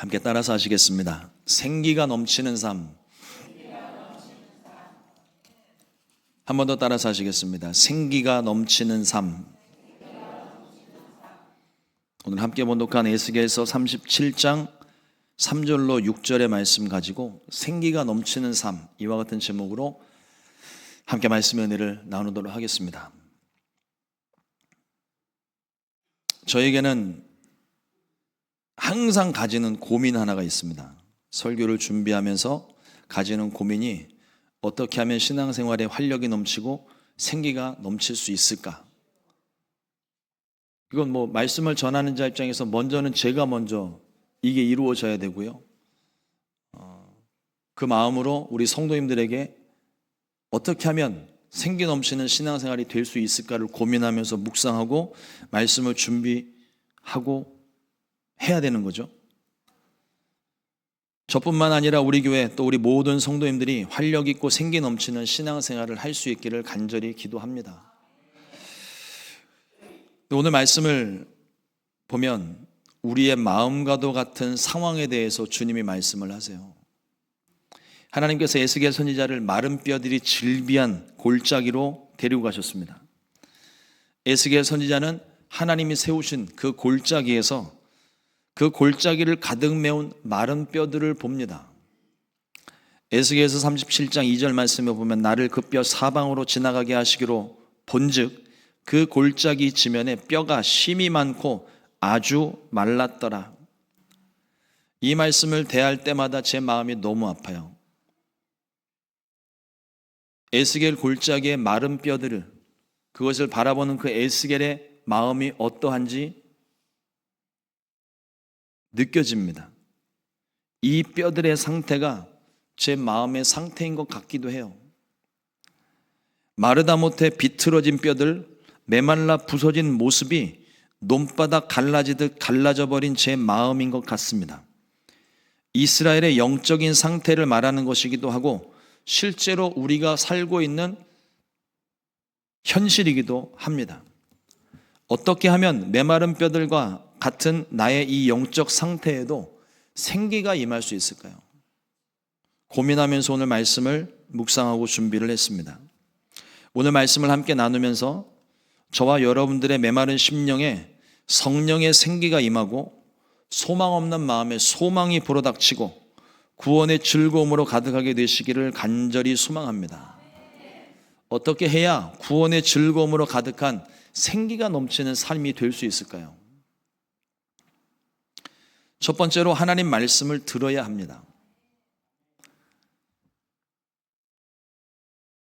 함께 따라서 하시겠습니다. 생기가 넘치는 삶. 한 번 더 따라서 하시겠습니다. 생기가 넘치는 삶. 오늘 함께 번독한 에스겔서 37장 3절로 6절의 말씀 가지고 생기가 넘치는 삶, 이와 같은 제목으로 함께 말씀의 은혜를 나누도록 하겠습니다. 저에게는 항상 가지는 고민 하나가 있습니다. 설교를 준비하면서 가지는 고민이 어떻게 하면 신앙생활에 활력이 넘치고 생기가 넘칠 수 있을까? 이건 말씀을 전하는 자 입장에서 먼저는 제가 먼저 이게 이루어져야 되고요. 그 마음으로 우리 성도님들에게 어떻게 하면 생기 넘치는 신앙생활이 될 수 있을까를 고민하면서 묵상하고 말씀을 준비하고 해야 되는 거죠. 저뿐만 아니라 우리 교회 또 우리 모든 성도님들이 활력 있고 생기 넘치는 신앙생활을 할 수 있기를 간절히 기도합니다. 오늘 말씀을 보면 우리의 마음과도 같은 상황에 대해서 주님이 말씀을 하세요. 하나님께서 에스겔 선지자를 마른 뼈들이 질비한 골짜기로 데리고 가셨습니다. 에스겔 선지자는 하나님이 세우신 그 골짜기에서 그 골짜기를 가득 메운 마른 뼈들을 봅니다. 에스겔서 37장 2절 말씀에 보면 나를 그 뼈 사방으로 지나가게 하시기로 본즉 그 골짜기 지면에 뼈가 심이 많고 아주 말랐더라. 이 말씀을 대할 때마다 제 마음이 너무 아파요. 에스겔 골짜기의 마른 뼈들을, 그것을 바라보는 그 에스겔의 마음이 어떠한지 느껴집니다. 이 뼈들의 상태가 제 마음의 상태인 것 같기도 해요. 마르다 못해 비틀어진 뼈들, 메말라 부서진 모습이 논바닥 갈라지듯 갈라져 버린 제 마음인 것 같습니다. 이스라엘의 영적인 상태를 말하는 것이기도 하고 실제로 우리가 살고 있는 현실이기도 합니다. 어떻게 하면 메마른 뼈들과 같은 나의 이 영적 상태에도 생기가 임할 수 있을까요? 고민하면서 오늘 말씀을 묵상하고 준비를 했습니다. 오늘 말씀을 함께 나누면서 저와 여러분들의 메마른 심령에 성령의 생기가 임하고 소망 없는 마음에 소망이 불어닥치고 구원의 즐거움으로 가득하게 되시기를 간절히 소망합니다. 어떻게 해야 구원의 즐거움으로 가득한 생기가 넘치는 삶이 될 수 있을까요? 첫 번째로 하나님 말씀을 들어야 합니다.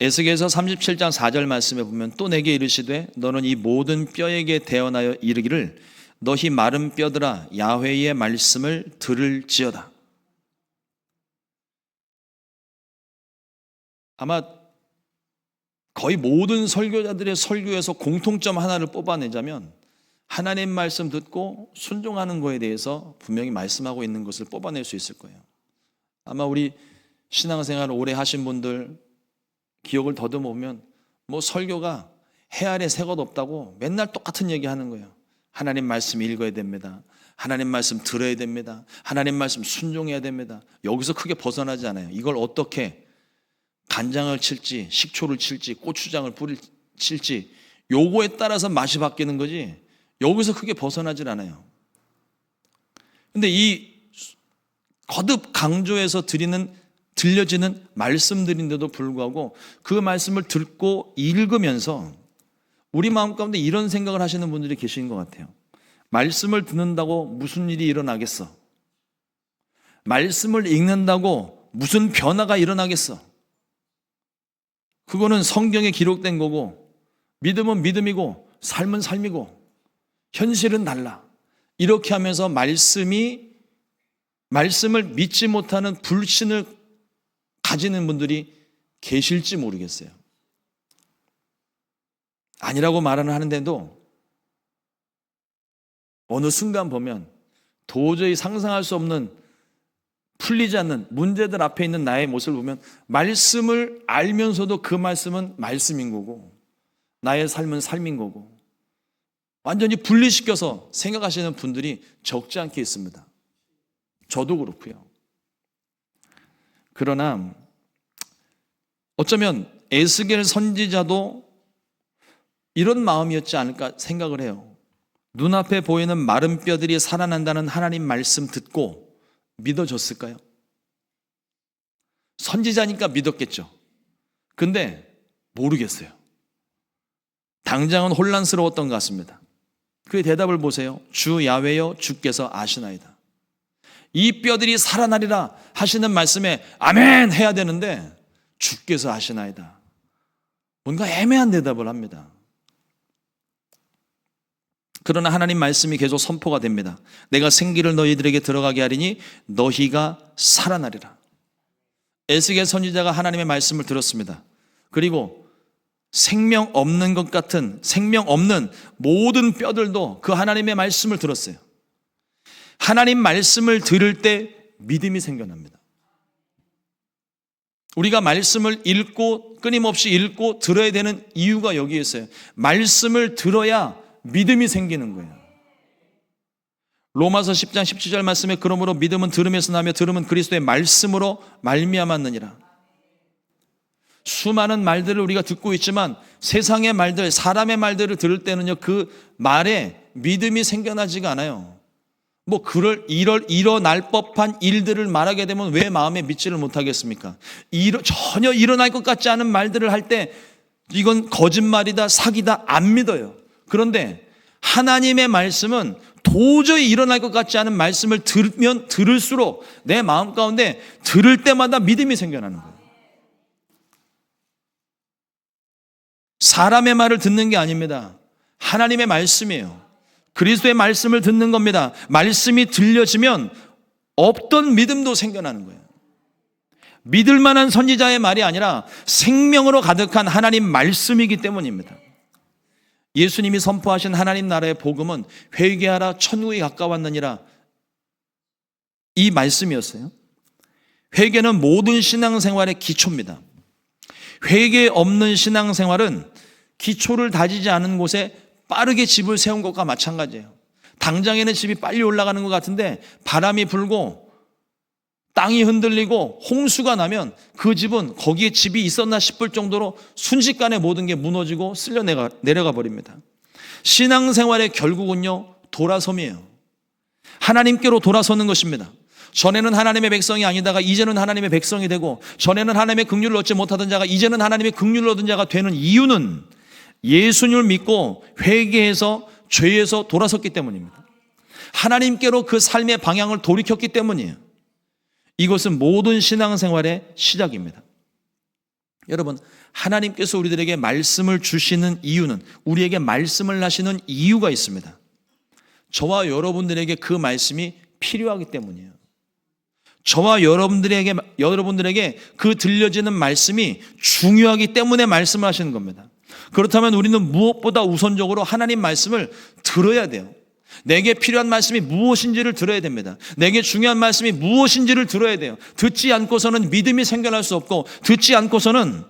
에스겔서 37장 4절 말씀에 보면 또 내게 이르시되 너는 이 모든 뼈에게 대언하여 이르기를 너희 마른 뼈들아 야훼의 말씀을 들을지어다. 아마 거의 모든 설교자들의 설교에서 공통점 하나를 뽑아내자면 하나님 말씀 듣고 순종하는 거에 대해서 분명히 말씀하고 있는 것을 뽑아낼 수 있을 거예요. 아마 우리 신앙생활을 오래 하신 분들 기억을 더듬어 보면 설교가 해 아래 새 것 없다고 맨날 똑같은 얘기 하는 거예요. 하나님 말씀 읽어야 됩니다. 하나님 말씀 들어야 됩니다. 하나님 말씀 순종해야 됩니다. 여기서 크게 벗어나지 않아요. 이걸 어떻게 간장을 칠지 식초를 칠지 고추장을 칠지 요거에 따라서 맛이 바뀌는 거지 여기서 크게 벗어나질 않아요. 근데 이 거듭 강조해서 들려지는 말씀들인데도 불구하고 그 말씀을 듣고 읽으면서 우리 마음 가운데 이런 생각을 하시는 분들이 계신 것 같아요. 말씀을 듣는다고 무슨 일이 일어나겠어? 말씀을 읽는다고 무슨 변화가 일어나겠어? 그거는 성경에 기록된 거고 믿음은 믿음이고 삶은 삶이고 현실은 달라. 이렇게 하면서 말씀을 믿지 못하는 불신을 가지는 분들이 계실지 모르겠어요. 아니라고 말은 하는데도 어느 순간 보면 도저히 상상할 수 없는 풀리지 않는 문제들 앞에 있는 나의 모습을 보면 말씀을 알면서도 그 말씀은 말씀인 거고 나의 삶은 삶인 거고 완전히 분리시켜서 생각하시는 분들이 적지 않게 있습니다. 저도 그렇고요. 그러나 어쩌면 에스겔 선지자도 이런 마음이었지 않을까 생각을 해요. 눈앞에 보이는 마른 뼈들이 살아난다는 하나님 말씀 듣고 믿어졌을까요? 선지자니까 믿었겠죠. 근데 모르겠어요. 당장은 혼란스러웠던 것 같습니다. 그의 대답을 보세요. 주 야훼여 주께서 아시나이다. 이 뼈들이 살아나리라 하시는 말씀에 아멘 해야 되는데 주께서 아시나이다. 뭔가 애매한 대답을 합니다. 그러나 하나님 말씀이 계속 선포가 됩니다. 내가 생기를 너희들에게 들어가게 하리니 너희가 살아나리라. 에스겔 선지자가 하나님의 말씀을 들었습니다. 그리고 생명 없는 것 같은 생명 없는 모든 뼈들도 그 하나님의 말씀을 들었어요. 하나님 말씀을 들을 때 믿음이 생겨납니다. 우리가 말씀을 읽고 끊임없이 읽고 들어야 되는 이유가 여기에 있어요. 말씀을 들어야 믿음이 생기는 거예요. 로마서 10장 17절 말씀에 그러므로 믿음은 들음에서 나며 들음은 그리스도의 말씀으로 말미암았느니라. 수많은 말들을 우리가 듣고 있지만 세상의 말들, 사람의 말들을 들을 때는요, 그 말에 믿음이 생겨나지가 않아요. 뭐 일어날 법한 일들을 말하게 되면 왜 마음에 믿지를 못하겠습니까? 전혀 일어날 것 같지 않은 말들을 할 때 이건 거짓말이다, 사기다 안 믿어요. 그런데 하나님의 말씀은 도저히 일어날 것 같지 않은 말씀을 들으면 들을수록 내 마음 가운데 들을 때마다 믿음이 생겨나는 거예요. 사람의 말을 듣는 게 아닙니다. 하나님의 말씀이에요. 그리스도의 말씀을 듣는 겁니다. 말씀이 들려지면 없던 믿음도 생겨나는 거예요. 믿을 만한 선지자의 말이 아니라 생명으로 가득한 하나님 말씀이기 때문입니다. 예수님이 선포하신 하나님 나라의 복음은 회개하라 천국이 가까웠느니라 이 말씀이었어요. 회개는 모든 신앙생활의 기초입니다. 회개 없는 신앙생활은 기초를 다지지 않은 곳에 빠르게 집을 세운 것과 마찬가지예요. 당장에는 집이 빨리 올라가는 것 같은데 바람이 불고 땅이 흔들리고 홍수가 나면 그 집은 거기에 집이 있었나 싶을 정도로 순식간에 모든 게 무너지고 쓸려 내려가 버립니다. 신앙생활의 결국은요, 돌아섬이에요. 하나님께로 돌아서는 것입니다. 전에는 하나님의 백성이 아니다가 이제는 하나님의 백성이 되고, 전에는 하나님의 긍휼을 얻지 못하던 자가 이제는 하나님의 긍휼을 얻은 자가 되는 이유는 예수님을 믿고 회개해서 죄에서 돌아섰기 때문입니다. 하나님께로 그 삶의 방향을 돌이켰기 때문이에요. 이것은 모든 신앙생활의 시작입니다. 여러분, 하나님께서 우리들에게 말씀을 주시는 이유는, 우리에게 말씀을 하시는 이유가 있습니다. 저와 여러분들에게 그 말씀이 필요하기 때문이에요. 저와 여러분들에게 그 들려지는 말씀이 중요하기 때문에 말씀을 하시는 겁니다. 그렇다면 우리는 무엇보다 우선적으로 하나님 말씀을 들어야 돼요. 내게 필요한 말씀이 무엇인지를 들어야 됩니다. 내게 중요한 말씀이 무엇인지를 들어야 돼요. 듣지 않고서는 믿음이 생겨날 수 없고, 듣지 않고서는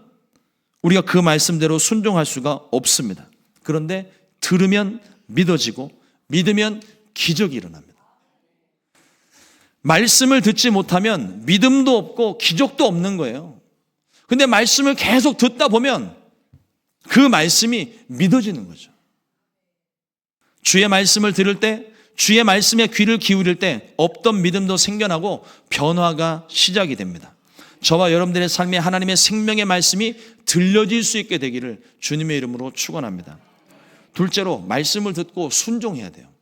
우리가 그 말씀대로 순종할 수가 없습니다. 그런데 들으면 믿어지고 믿으면 기적이 일어납니다. 말씀을 듣지 못하면 믿음도 없고 기적도 없는 거예요. 근데 말씀을 계속 듣다 보면 그 말씀이 믿어지는 거죠. 주의 말씀을 들을 때, 주의 말씀에 귀를 기울일 때 없던 믿음도 생겨나고 변화가 시작이 됩니다. 저와 여러분들의 삶에 하나님의 생명의 말씀이 들려질 수 있게 되기를 주님의 이름으로 축원합니다. 둘째로, 말씀을 듣고 순종해야 돼요.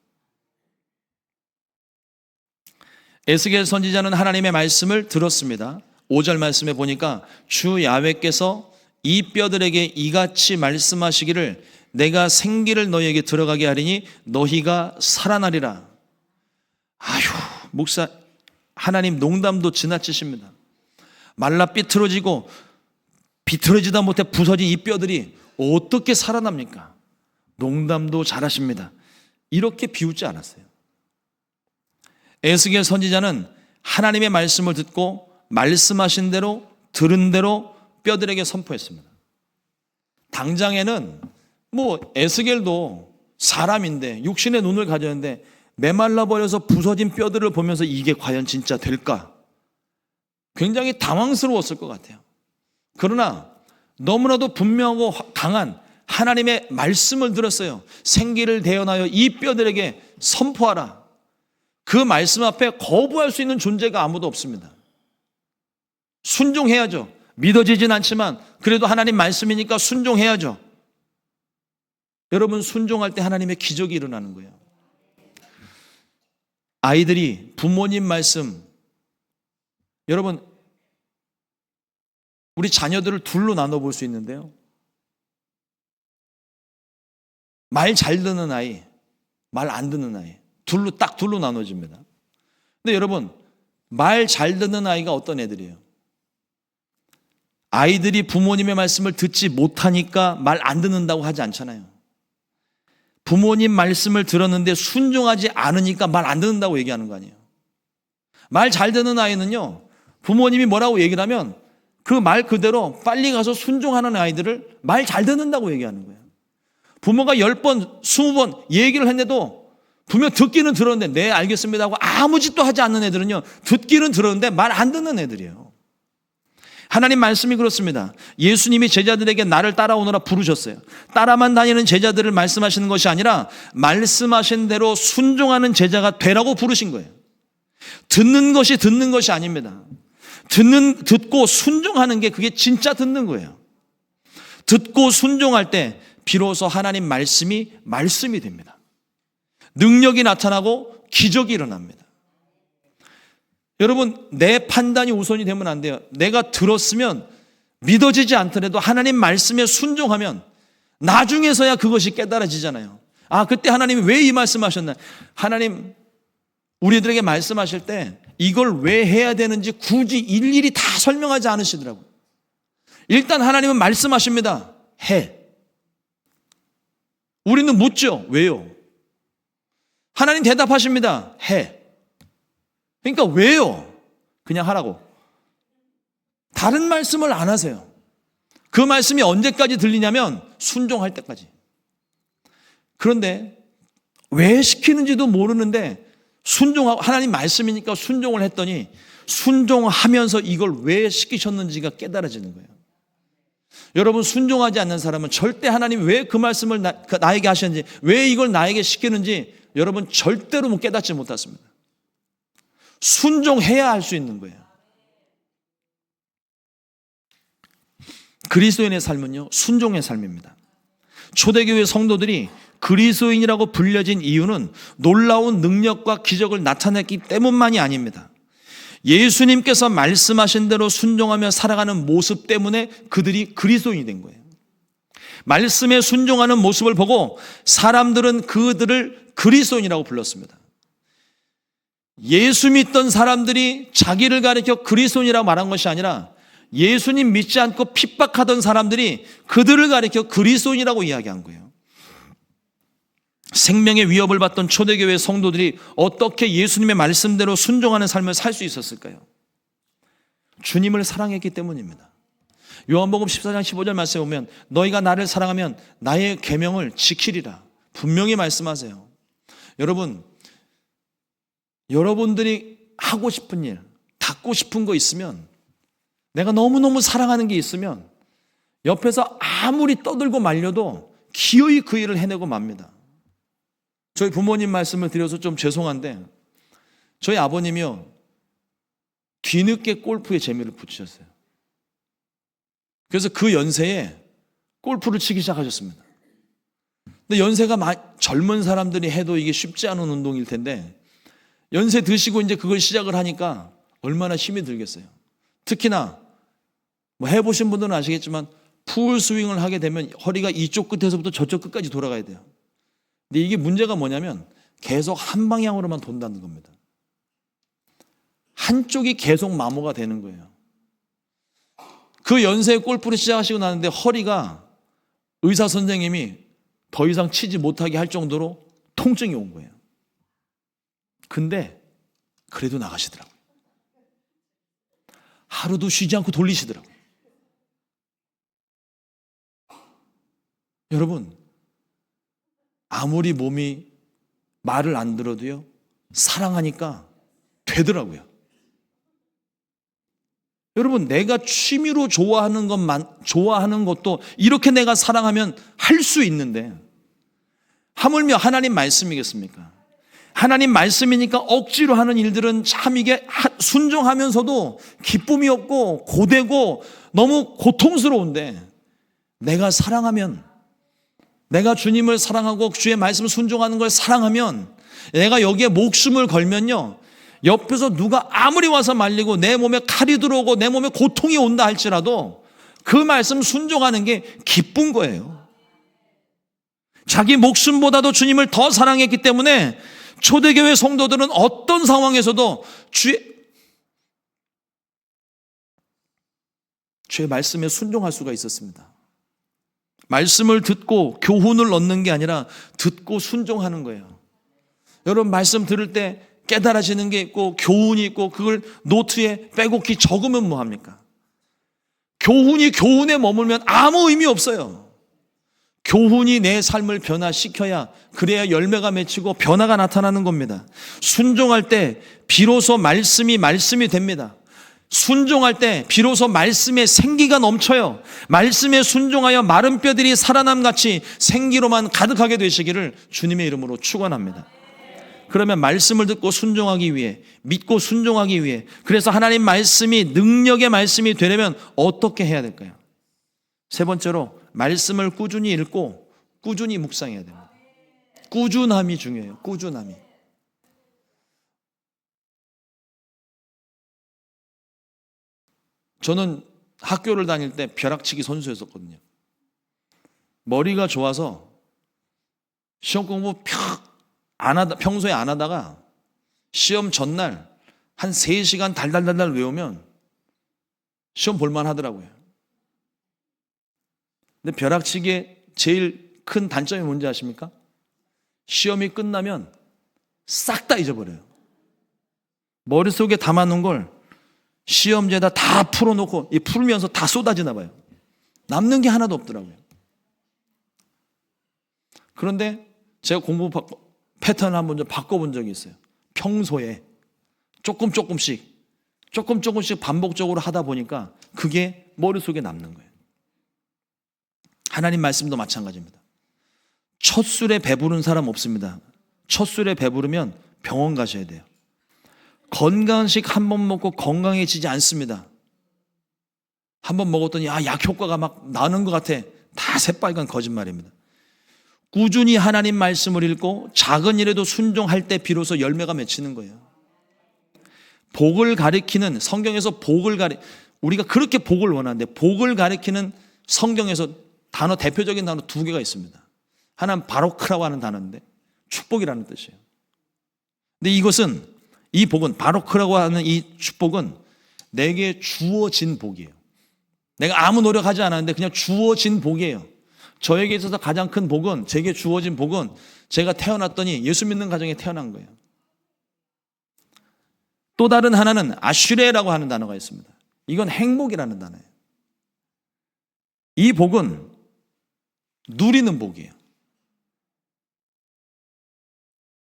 에스겔 선지자는 하나님의 말씀을 들었습니다. 5절 말씀에 보니까 주 야훼께서 이 뼈들에게 이같이 말씀하시기를 내가 생기를 너희에게 들어가게 하리니 너희가 살아나리라. 아휴, 목사, 하나님 농담도 지나치십니다. 말라 삐뚤어지고 비틀어지다 못해 부서진 이 뼈들이 어떻게 살아납니까? 농담도 잘하십니다. 이렇게 비웃지 않았어요. 에스겔 선지자는 하나님의 말씀을 듣고 말씀하신 대로 들은 대로 뼈들에게 선포했습니다. 당장에는 에스겔도 사람인데 육신의 눈을 가졌는데 메말라 버려서 부서진 뼈들을 보면서 이게 과연 진짜 될까? 굉장히 당황스러웠을 것 같아요. 그러나 너무나도 분명하고 강한 하나님의 말씀을 들었어요. 생기를 대언하여 이 뼈들에게 선포하라. 그 말씀 앞에 거부할 수 있는 존재가 아무도 없습니다. 순종해야죠. 믿어지진 않지만 그래도 하나님 말씀이니까 순종해야죠. 여러분, 순종할 때 하나님의 기적이 일어나는 거예요. 아이들이 부모님 말씀, 여러분, 우리 자녀들을 둘로 나눠볼 수 있는데요. 말 잘 듣는 아이, 말 안 듣는 아이, 딱 둘로 나눠집니다. 근데 여러분, 말 잘 듣는 아이가 어떤 애들이에요? 아이들이 부모님의 말씀을 듣지 못하니까 말 안 듣는다고 하지 않잖아요. 부모님 말씀을 들었는데 순종하지 않으니까 말 안 듣는다고 얘기하는 거 아니에요. 말 잘 듣는 아이는요, 부모님이 뭐라고 얘기를 하면 그 말 그대로 빨리 가서 순종하는 아이들을 말 잘 듣는다고 얘기하는 거예요. 부모가 10번, 20번 얘기를 했는데도 분명 듣기는 들었는데 네 알겠습니다 하고 아무 짓도 하지 않는 애들은요, 듣기는 들었는데 말 안 듣는 애들이에요. 하나님 말씀이 그렇습니다. 예수님이 제자들에게 나를 따라오너라 부르셨어요. 따라만 다니는 제자들을 말씀하시는 것이 아니라 말씀하신 대로 순종하는 제자가 되라고 부르신 거예요. 듣는 것이 아닙니다. 듣고 순종하는 게 그게 진짜 듣는 거예요. 듣고 순종할 때 비로소 하나님 말씀이 됩니다. 능력이 나타나고 기적이 일어납니다. 여러분, 내 판단이 우선이 되면 안 돼요. 내가 들었으면 믿어지지 않더라도 하나님 말씀에 순종하면 나중에서야 그것이 깨달아지잖아요. 아, 그때 하나님이 왜 이 말씀하셨나? 하나님 우리들에게 말씀하실 때 이걸 왜 해야 되는지 굳이 일일이 다 설명하지 않으시더라고요. 일단 하나님은 말씀하십니다. 해. 우리는 묻죠. 왜요? 하나님 대답하십니다. 해. 그러니까 왜요? 그냥 하라고. 다른 말씀을 안 하세요. 그 말씀이 언제까지 들리냐면 순종할 때까지. 그런데 왜 시키는지도 모르는데 순종하고, 하나님 말씀이니까 순종을 했더니 순종하면서 이걸 왜 시키셨는지가 깨달아지는 거예요. 여러분, 순종하지 않는 사람은 절대 하나님 왜 그 말씀을 나에게 하셨는지, 왜 이걸 나에게 시키는지 여러분 절대로 깨닫지 못했습니다. 순종해야 할 수 있는 거예요. 그리스도인의 삶은요, 순종의 삶입니다. 초대교회 성도들이 그리스도인이라고 불려진 이유는 놀라운 능력과 기적을 나타냈기 때문만이 아닙니다. 예수님께서 말씀하신 대로 순종하며 살아가는 모습 때문에 그들이 그리스도인이 된 거예요. 말씀에 순종하는 모습을 보고 사람들은 그들을 그리스도인이라고 불렀습니다. 예수 믿던 사람들이 자기를 가리켜 그리스도인이라고 말한 것이 아니라 예수님 믿지 않고 핍박하던 사람들이 그들을 가리켜 그리스도인이라고 이야기한 거예요. 생명의 위협을 받던 초대교회 성도들이 어떻게 예수님의 말씀대로 순종하는 삶을 살 수 있었을까요? 주님을 사랑했기 때문입니다. 요한복음 14장 15절 말씀에 보면 너희가 나를 사랑하면 나의 계명을 지키리라 분명히 말씀하세요. 여러분들이 하고 싶은 일, 갖고 싶은 거 있으면, 내가 너무너무 사랑하는 게 있으면 옆에서 아무리 떠들고 말려도 기어이 그 일을 해내고 맙니다. 저희 부모님 말씀을 드려서 좀 죄송한데 저희 아버님이요, 뒤늦게 골프에 재미를 붙이셨어요. 그래서 그 연세에 골프를 치기 시작하셨습니다. 근데 연세가 젊은 사람들이 해도 이게 쉽지 않은 운동일 텐데 연세 드시고 이제 그걸 시작을 하니까 얼마나 힘이 들겠어요. 특히나 해보신 분들은 아시겠지만 풀 스윙을 하게 되면 허리가 이쪽 끝에서부터 저쪽 끝까지 돌아가야 돼요. 근데 이게 문제가 뭐냐면 계속 한 방향으로만 돈다는 겁니다. 한쪽이 계속 마모가 되는 거예요. 그 연세에 골프를 시작하시고 나는데 허리가 의사 선생님이 더 이상 치지 못하게 할 정도로 통증이 온 거예요. 근데 그래도 나가시더라고요. 하루도 쉬지 않고 돌리시더라고요. 여러분, 아무리 몸이 말을 안 들어도요, 사랑하니까 되더라고요. 여러분, 내가 취미로 좋아하는 것도 이렇게 내가 사랑하면 할 수 있는데, 하물며 하나님 말씀이겠습니까? 하나님 말씀이니까 억지로 하는 일들은 참 이게 순종하면서도 기쁨이 없고 고되고 너무 고통스러운데, 내가 사랑하면, 내가 주님을 사랑하고 주의 말씀 순종하는 걸 사랑하면, 내가 여기에 목숨을 걸면요, 옆에서 누가 아무리 와서 말리고 내 몸에 칼이 들어오고 내 몸에 고통이 온다 할지라도 그 말씀 순종하는 게 기쁜 거예요. 자기 목숨보다도 주님을 더 사랑했기 때문에 초대교회 성도들은 어떤 상황에서도 주의 말씀에 순종할 수가 있었습니다. 말씀을 듣고 교훈을 얻는 게 아니라 듣고 순종하는 거예요. 여러분, 말씀 들을 때 깨달아지는 게 있고 교훈이 있고 그걸 노트에 빼곡히 적으면 뭐합니까? 교훈이 교훈에 머물면 아무 의미 없어요. 교훈이 내 삶을 변화시켜야, 그래야 열매가 맺히고 변화가 나타나는 겁니다. 순종할 때 비로소 말씀이 됩니다. 순종할 때 비로소 말씀에 생기가 넘쳐요. 말씀에 순종하여 마른 뼈들이 살아남같이 생기로만 가득하게 되시기를 주님의 이름으로 축원합니다. 그러면 말씀을 듣고 순종하기 위해, 믿고 순종하기 위해, 그래서 하나님 말씀이 능력의 말씀이 되려면 어떻게 해야 될까요? 세 번째로 말씀을 꾸준히 읽고 꾸준히 묵상해야 됩니다. 꾸준함이 중요해요. 꾸준함이. 저는 학교를 다닐 때 벼락치기 선수였었거든요. 머리가 좋아서 시험 공부 평소에 안 하다가 시험 전날 한 3시간 달달달달 외우면 시험 볼만 하더라고요. 근데 벼락치기의 제일 큰 단점이 뭔지 아십니까? 시험이 끝나면 싹 다 잊어버려요. 머릿속에 담아놓은 걸 시험지에다 다 풀어놓고 풀면서 다 쏟아지나 봐요. 남는 게 하나도 없더라고요. 그런데 제가 공부 패턴을 한번 좀 바꿔본 적이 있어요. 평소에 조금씩 반복적으로 하다 보니까 그게 머릿속에 남는 거예요. 하나님 말씀도 마찬가지입니다. 첫 술에 배부른 사람 없습니다. 첫 술에 배부르면 병원 가셔야 돼요. 건강한 식 한 번 먹고 건강해지지 않습니다. 한 번 먹었더니 약 효과가 막 나는 것 같아. 다 새빨간 거짓말입니다. 꾸준히 하나님 말씀을 읽고 작은 일에도 순종할 때 비로소 열매가 맺히는 거예요. 복을 가리키는, 성경에서 우리가 그렇게 복을 원하는데 복을 가리키는 성경에서 대표적인 단어 2개가 있습니다. 하나는 바로크라고 하는 단어인데 축복이라는 뜻이에요. 근데 이 복은, 바로크라고 하는 이 축복은 내게 주어진 복이에요. 내가 아무 노력하지 않았는데 그냥 주어진 복이에요. 저에게 있어서 가장 큰 복은, 제게 주어진 복은 제가 태어났더니 예수 믿는 가정에 태어난 거예요. 또 다른 하나는 아슈레라고 하는 단어가 있습니다. 이건 행복이라는 단어예요. 이 복은 누리는 복이에요.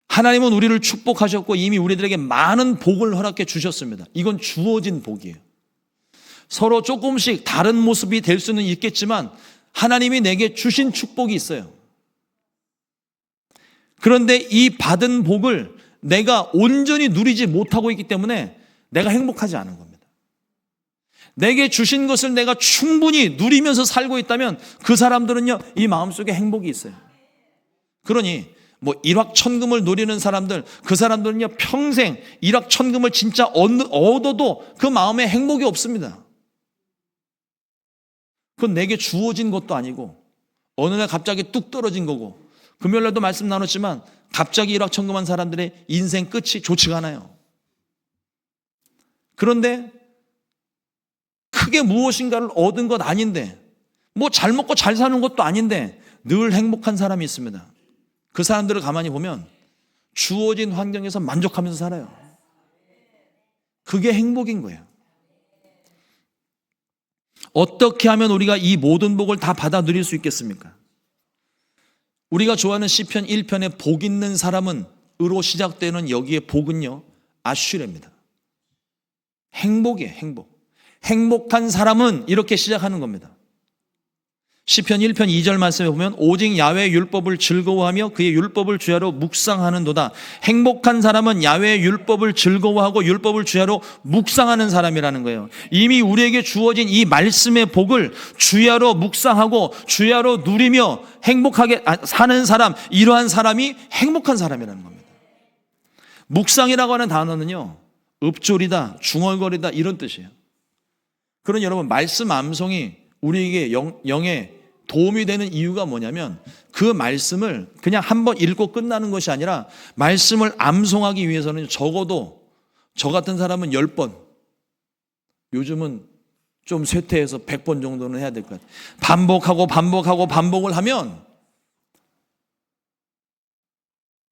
하나님은 우리를 축복하셨고 이미 우리들에게 많은 복을 허락해 주셨습니다. 이건 주어진 복이에요. 서로 조금씩 다른 모습이 될 수는 있겠지만 하나님이 내게 주신 축복이 있어요. 그런데 이 받은 복을 내가 온전히 누리지 못하고 있기 때문에 내가 행복하지 않은 겁니다. 내게 주신 것을 내가 충분히 누리면서 살고 있다면 그 사람들은요, 이 마음속에 행복이 있어요. 그러니 일확천금을 노리는 사람들, 그 사람들은요 평생 일확천금을 진짜 얻어도 그 마음에 행복이 없습니다. 그건 내게 주어진 것도 아니고 어느 날 갑자기 뚝 떨어진 거고, 금요일날도 말씀 나눴지만 갑자기 일확천금한 사람들의 인생 끝이 좋지가 않아요. 그런데 크게 무엇인가를 얻은 것 아닌데, 잘 먹고 잘 사는 것도 아닌데 늘 행복한 사람이 있습니다. 그 사람들을 가만히 보면 주어진 환경에서 만족하면서 살아요. 그게 행복인 거예요. 어떻게 하면 우리가 이 모든 복을 다 받아 누릴 수 있겠습니까? 우리가 좋아하는 시편 1편에 복 있는 사람은 시작되는 여기에 복은요, 아슈레입니다. 행복이에요, 행복. 행복한 사람은 이렇게 시작하는 겁니다. 시편 1편 2절 말씀에 보면 오직 야훼의 율법을 즐거워하며 그의 율법을 주야로 묵상하는도다. 행복한 사람은 야훼의 율법을 즐거워하고 율법을 주야로 묵상하는 사람이라는 거예요. 이미 우리에게 주어진 이 말씀의 복을 주야로 묵상하고 주야로 누리며 행복하게 사는 사람, 이러한 사람이 행복한 사람이라는 겁니다. 묵상이라고 하는 단어는요, 읊조리다, 중얼거리다 이런 뜻이에요. 그런 여러분, 말씀 암송이 우리에게 영에 도움이 되는 이유가 뭐냐면 그 말씀을 그냥 한번 읽고 끝나는 것이 아니라 말씀을 암송하기 위해서는 적어도 저 같은 사람은 10번, 요즘은 좀 쇠퇴해서 100번 정도는 해야 될 것 같아요. 반복을 하면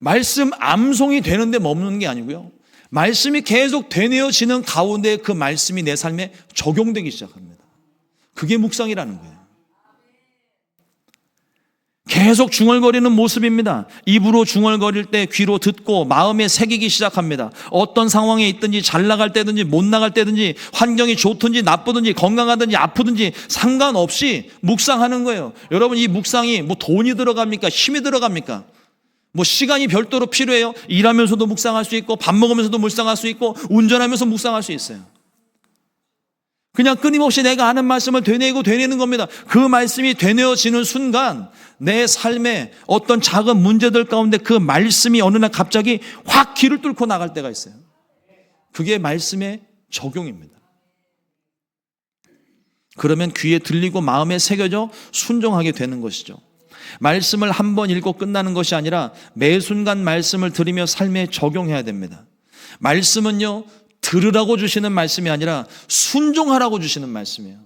말씀 암송이 되는데 머무는 게 아니고요, 말씀이 계속 되뇌어지는 가운데 그 말씀이 내 삶에 적용되기 시작합니다. 그게 묵상이라는 거예요. 계속 중얼거리는 모습입니다. 입으로 중얼거릴 때 귀로 듣고 마음에 새기기 시작합니다. 어떤 상황에 있든지 잘 나갈 때든지 못 나갈 때든지 환경이 좋든지 나쁘든지 건강하든지 아프든지 상관없이 묵상하는 거예요. 여러분, 이 묵상이 뭐 돈이 들어갑니까? 힘이 들어갑니까? 뭐 시간이 별도로 필요해요? 일하면서도 묵상할 수 있고 밥 먹으면서도 묵상할 수 있고 운전하면서 묵상할 수 있어요. 그냥 끊임없이 내가 하는 말씀을 되뇌는 겁니다. 그 말씀이 되뇌어지는 순간 내 삶에 어떤 작은 문제들 가운데 그 말씀이 어느 날 갑자기 확 길을 뚫고 나갈 때가 있어요. 그게 말씀의 적용입니다. 그러면 귀에 들리고 마음에 새겨져 순종하게 되는 것이죠. 말씀을 한 번 읽고 끝나는 것이 아니라 매 순간 말씀을 들으며 삶에 적용해야 됩니다. 말씀은요, 들으라고 주시는 말씀이 아니라 순종하라고 주시는 말씀이에요.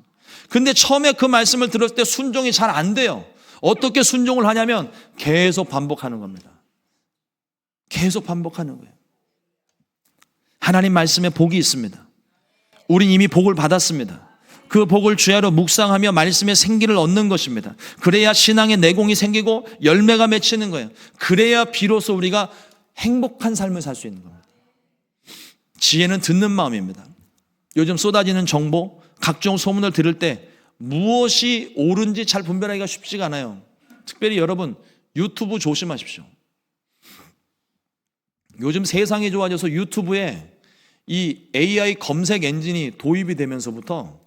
근데 처음에 그 말씀을 들었을 때 순종이 잘 안 돼요. 어떻게 순종을 하냐면 계속 반복하는 겁니다. 계속 반복하는 거예요. 하나님 말씀에 복이 있습니다. 우린 이미 복을 받았습니다. 그 복을 주야로 묵상하며 말씀의 생기를 얻는 것입니다. 그래야 신앙의 내공이 생기고 열매가 맺히는 거예요. 그래야 비로소 우리가 행복한 삶을 살 수 있는 겁니다. 지혜는 듣는 마음입니다. 요즘 쏟아지는 정보, 각종 소문을 들을 때 무엇이 옳은지 잘 분별하기가 쉽지가 않아요. 특별히 여러분, 유튜브 조심하십시오. 요즘 세상이 좋아져서 유튜브에 이 AI 검색 엔진이 도입이 되면서부터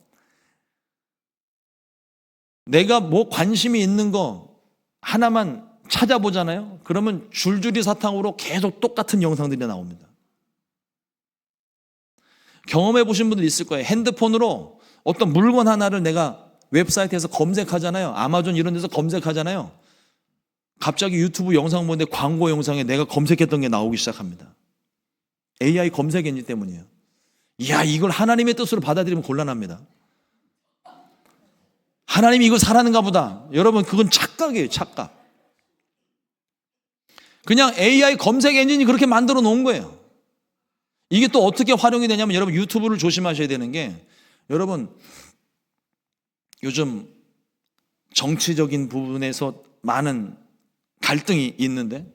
내가 뭐 관심이 있는 거 하나만 찾아보잖아요. 그러면 줄줄이 사탕으로 계속 똑같은 영상들이 나옵니다. 경험해 보신 분들 있을 거예요. 핸드폰으로 어떤 물건 하나를 내가 웹사이트에서 검색하잖아요. 아마존 이런 데서 검색하잖아요. 갑자기 유튜브 영상 보는데 광고 영상에 내가 검색했던 게 나오기 시작합니다. AI 검색 엔진 때문이에요. 이야, 이걸 하나님의 뜻으로 받아들이면 곤란합니다. 하나님이 이걸 사라는가 보다. 여러분, 그건 착각이에요, 착각. 그냥 AI 검색 엔진이 그렇게 만들어 놓은 거예요. 이게 또 어떻게 활용이 되냐면, 여러분, 유튜브를 조심하셔야 되는 게, 여러분, 요즘 정치적인 부분에서 많은 갈등이 있는데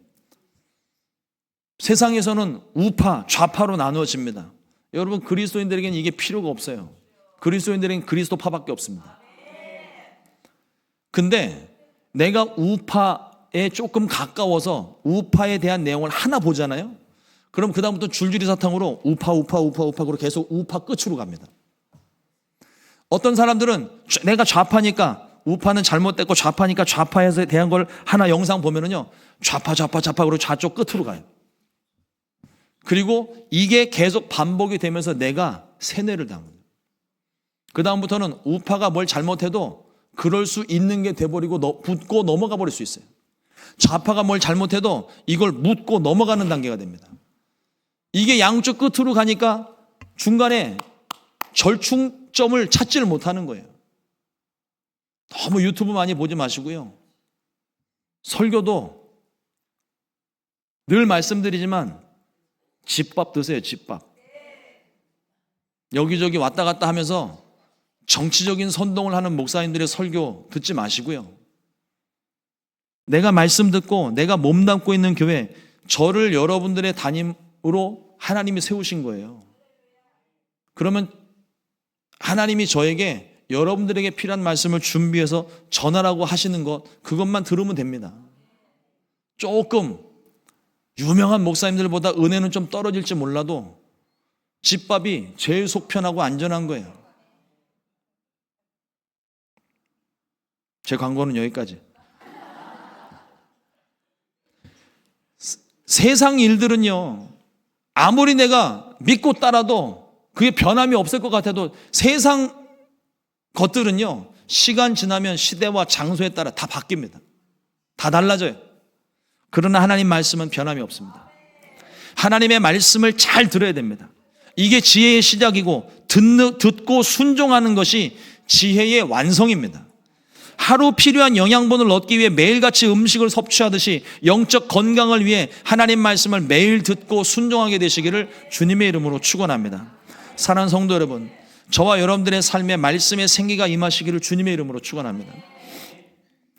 세상에서는 우파, 좌파로 나누어집니다. 여러분, 그리스도인들에게는 이게 필요가 없어요. 그리스도인들에게는 그리스도파밖에 없습니다. 근데 내가 우파에 조금 가까워서 우파에 대한 내용을 하나 보잖아요. 그럼 그 다음부터 줄줄이 사탕으로 우파 그리고 계속 우파 끝으로 갑니다. 어떤 사람들은 내가 좌파니까 우파는 잘못됐고 좌파니까 좌파에 대한 걸 하나 영상 보면은요, 좌파 그리고 좌쪽 끝으로 가요. 그리고 이게 계속 반복이 되면서 내가 세뇌를 당합니다. 그 다음부터는 우파가 뭘 잘못해도 그럴 수 있는 게 돼버리고 붙고 넘어가 버릴 수 있어요. 좌파가 뭘 잘못해도 이걸 묻고 넘어가는 단계가 됩니다. 이게 양쪽 끝으로 가니까 중간에 절충점을 찾지를 못하는 거예요. 너무 유튜브 많이 보지 마시고요. 설교도 늘 말씀드리지만 집밥 드세요, 집밥. 여기저기 왔다 갔다 하면서 정치적인 선동을 하는 목사님들의 설교 듣지 마시고요. 내가 말씀 듣고 내가 몸담고 있는 교회 저를 여러분들의 담임으로 하나님이 세우신 거예요. 그러면 하나님이 저에게 여러분들에게 필요한 말씀을 준비해서 전하라고 하시는 것, 그것만 들으면 됩니다. 조금 유명한 목사님들보다 은혜는 좀 떨어질지 몰라도 집밥이 제일 속 편하고 안전한 거예요. 제 광고는 여기까지. 세상 일들은요, 아무리 내가 믿고 따라도 그게 변함이 없을 것 같아도 세상 것들은요, 시간 지나면 시대와 장소에 따라 다 바뀝니다. 다 달라져요. 그러나 하나님 말씀은 변함이 없습니다. 하나님의 말씀을 잘 들어야 됩니다. 이게 지혜의 시작이고 듣고 순종하는 것이 지혜의 완성입니다. 하루 필요한 영양분을 얻기 위해 매일같이 음식을 섭취하듯이 영적 건강을 위해 하나님 말씀을 매일 듣고 순종하게 되시기를 주님의 이름으로 축원합니다. 사랑하는 성도 여러분, 저와 여러분들의 삶에 말씀의 생기가 임하시기를 주님의 이름으로 축원합니다.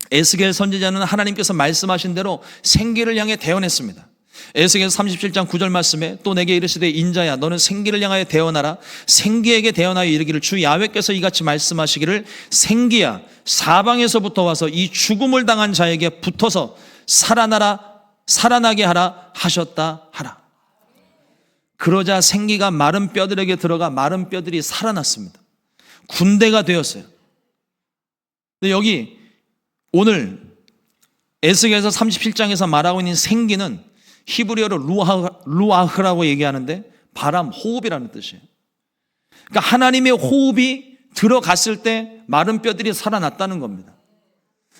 에스겔 선지자는 하나님께서 말씀하신 대로 생기를 향해 대언했습니다. 에스겔 37장 9절 말씀에 또 내게 이르시되 인자야 너는 생기를 향하여 대언하라. 생기에게 대언하여 이르기를 주 야훼께서 이같이 말씀하시기를 생기야 사방에서부터 와서 이 죽음을 당한 자에게 붙어서 살아나게 하라 하셨다 하라. 그러자 생기가 마른 뼈들에게 들어가 마른 뼈들이 살아났습니다. 군대가 되었어요. 근데 여기 오늘 에스겔서 37장에서 말하고 있는 생기는 히브리어로 루아흐라고 얘기하는데 바람, 호흡이라는 뜻이에요. 그러니까 하나님의 호흡이 들어갔을 때 마른 뼈들이 살아났다는 겁니다.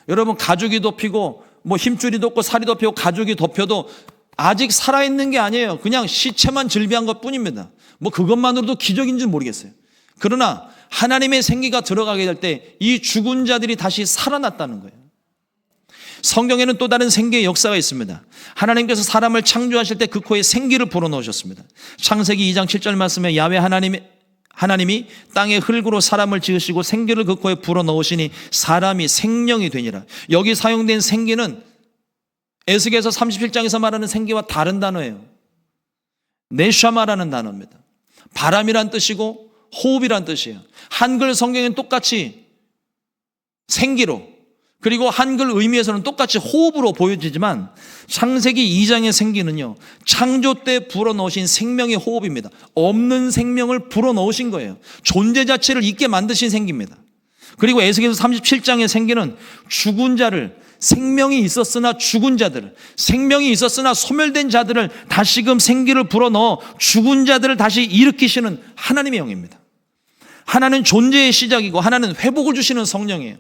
여러분, 가죽이 덮이고 힘줄이 덮고 살이 덮이고 가죽이 덮여도 아직 살아있는 게 아니에요. 그냥 시체만 즐비한 것 뿐입니다. 그것만으로도 기적인지 모르겠어요. 그러나 하나님의 생기가 들어가게 될 때 이 죽은 자들이 다시 살아났다는 거예요. 성경에는 또 다른 생기의 역사가 있습니다. 하나님께서 사람을 창조하실 때 그 코에 생기를 불어넣으셨습니다. 창세기 2장 7절 말씀에 야훼 하나님이 땅의 흙으로 사람을 지으시고 생기를 그 코에 불어넣으시니 사람이 생명이 되니라. 여기 사용된 생기는 에스겔서 37장에서 말하는 생기와 다른 단어예요. 네샤마라는 단어입니다. 바람이란 뜻이고 호흡이란 뜻이에요. 한글 성경에는 똑같이 생기로, 그리고 한글 의미에서는 똑같이 호흡으로 보여지지만 창세기 2장의 생기는요, 창조 때 불어넣으신 생명의 호흡입니다. 없는 생명을 불어넣으신 거예요. 존재 자체를 있게 만드신 생기입니다. 그리고 에스겔서 37장의 생기는 죽은 자를, 생명이 있었으나 죽은 자들을, 생명이 있었으나 소멸된 자들을 다시금 생기를 불어넣어 죽은 자들을 다시 일으키시는 하나님의 영입니다. 하나는 존재의 시작이고 하나는 회복을 주시는 성령이에요.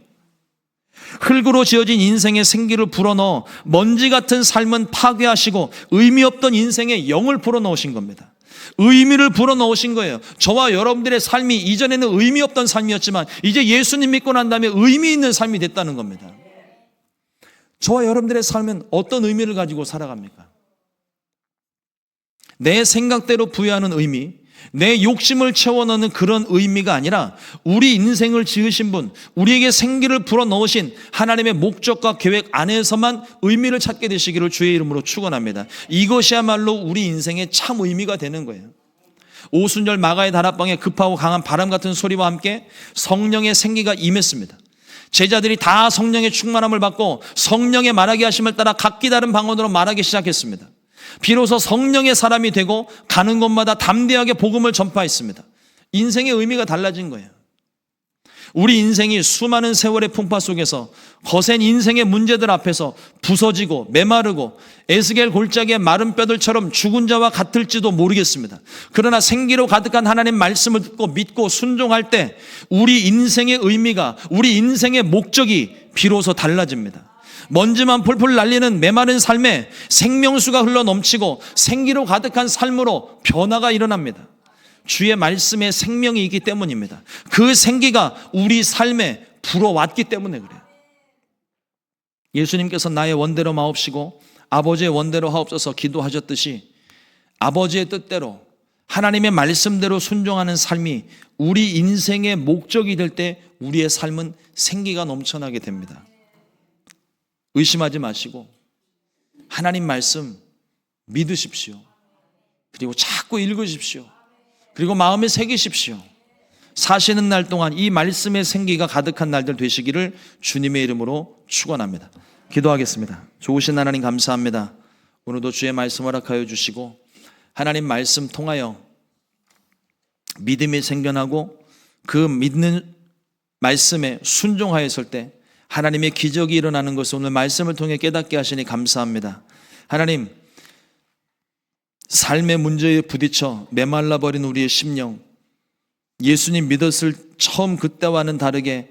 흙으로 지어진 인생의 생기를 불어넣어 먼지 같은 삶은 파괴하시고 의미 없던 인생에 영을 불어넣으신 겁니다. 의미를 불어넣으신 거예요. 저와 여러분들의 삶이 이전에는 의미 없던 삶이었지만 이제 예수님 믿고 난 다음에 의미 있는 삶이 됐다는 겁니다. 저와 여러분들의 삶은 어떤 의미를 가지고 살아갑니까? 내 생각대로 부여하는 의미, 내 욕심을 채워넣는 그런 의미가 아니라 우리 인생을 지으신 분, 우리에게 생기를 불어넣으신 하나님의 목적과 계획 안에서만 의미를 찾게 되시기를 주의 이름으로 축원합니다. 이것이야말로 우리 인생의 참 의미가 되는 거예요. 오순절 마가의 다락방에 급하고 강한 바람 같은 소리와 함께 성령의 생기가 임했습니다. 제자들이 다 성령의 충만함을 받고 성령의 말하게 하심을 따라 각기 다른 방언으로 말하기 시작했습니다. 비로소 성령의 사람이 되고 가는 곳마다 담대하게 복음을 전파했습니다. 인생의 의미가 달라진 거예요. 우리 인생이 수많은 세월의 풍파 속에서 거센 인생의 문제들 앞에서 부서지고 메마르고 에스겔 골짜기의 마른 뼈들처럼 죽은 자와 같을지도 모르겠습니다. 그러나 생기로 가득한 하나님 말씀을 듣고 믿고 순종할 때 우리 인생의 의미가, 우리 인생의 목적이 비로소 달라집니다. 먼지만 폴폴 날리는 메마른 삶에 생명수가 흘러 넘치고 생기로 가득한 삶으로 변화가 일어납니다. 주의 말씀에 생명이 있기 때문입니다. 그 생기가 우리 삶에 불어왔기 때문에 그래요. 예수님께서 나의 원대로 마옵시고 아버지의 원대로 하옵소서 기도하셨듯이 아버지의 뜻대로 하나님의 말씀대로 순종하는 삶이 우리 인생의 목적이 될 때 우리의 삶은 생기가 넘쳐나게 됩니다. 의심하지 마시고 하나님 말씀 믿으십시오. 그리고 자꾸 읽으십시오. 그리고 마음에 새기십시오. 사시는 날 동안 이 말씀의 생기가 가득한 날들 되시기를 주님의 이름으로 축원합니다. 기도하겠습니다. 좋으신 하나님 감사합니다. 오늘도 주의 말씀 허락하여 주시고 하나님 말씀 통하여 믿음이 생겨나고 그 믿는 말씀에 순종하였을 때 하나님의 기적이 일어나는 것을 오늘 말씀을 통해 깨닫게 하시니 감사합니다. 하나님, 삶의 문제에 부딪혀 메말라버린 우리의 심령, 예수님 믿었을 처음 그때와는 다르게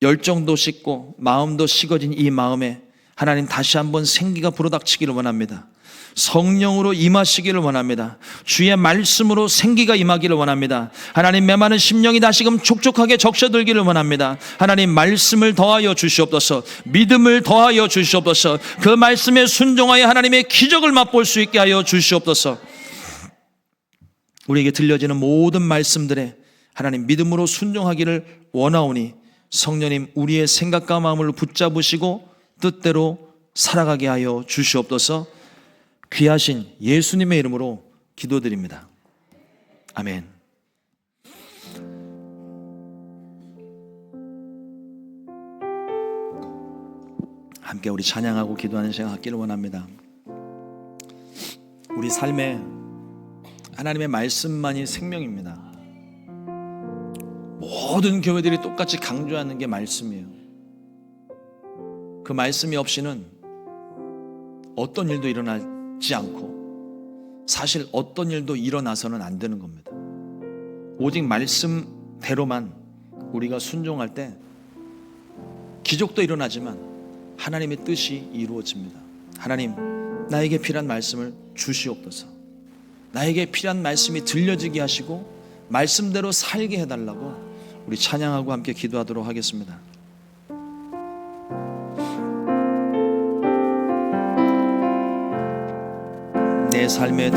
열정도 식고 마음도 식어진 이 마음에 하나님 다시 한번 생기가 불어닥치기를 원합니다. 성령으로 임하시기를 원합니다. 주의 말씀으로 생기가 임하기를 원합니다. 하나님, 메마른 심령이 다시금 촉촉하게 적셔들기를 원합니다. 하나님, 말씀을 더하여 주시옵소서. 믿음을 더하여 주시옵소서. 그 말씀에 순종하여 하나님의 기적을 맛볼 수 있게 하여 주시옵소서. 우리에게 들려지는 모든 말씀들에 하나님 믿음으로 순종하기를 원하오니 성령님, 우리의 생각과 마음을 붙잡으시고 뜻대로 살아가게 하여 주시옵소서. 귀하신 예수님의 이름으로 기도드립니다. 아멘. 함께 우리 찬양하고 기도하는 시간 갖기를 원합니다. 우리 삶에 하나님의 말씀만이 생명입니다. 모든 교회들이 똑같이 강조하는 게 말씀이에요. 그 말씀이 없이는 어떤 일도 일어나지 않고 사실 어떤 일도 일어나서는 안 되는 겁니다. 오직 말씀대로만 우리가 순종할 때 기적도 일어나지만 하나님의 뜻이 이루어집니다. 하나님, 나에게 필요한 말씀을 주시옵소서. 나에게 필요한 말씀이 들려지게 하시고 말씀대로 살게 해달라고 우리 찬양하고 함께 기도하도록 하겠습니다. 내 삶에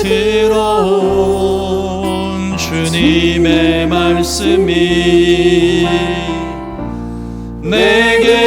들어온 주님의 말씀이 내게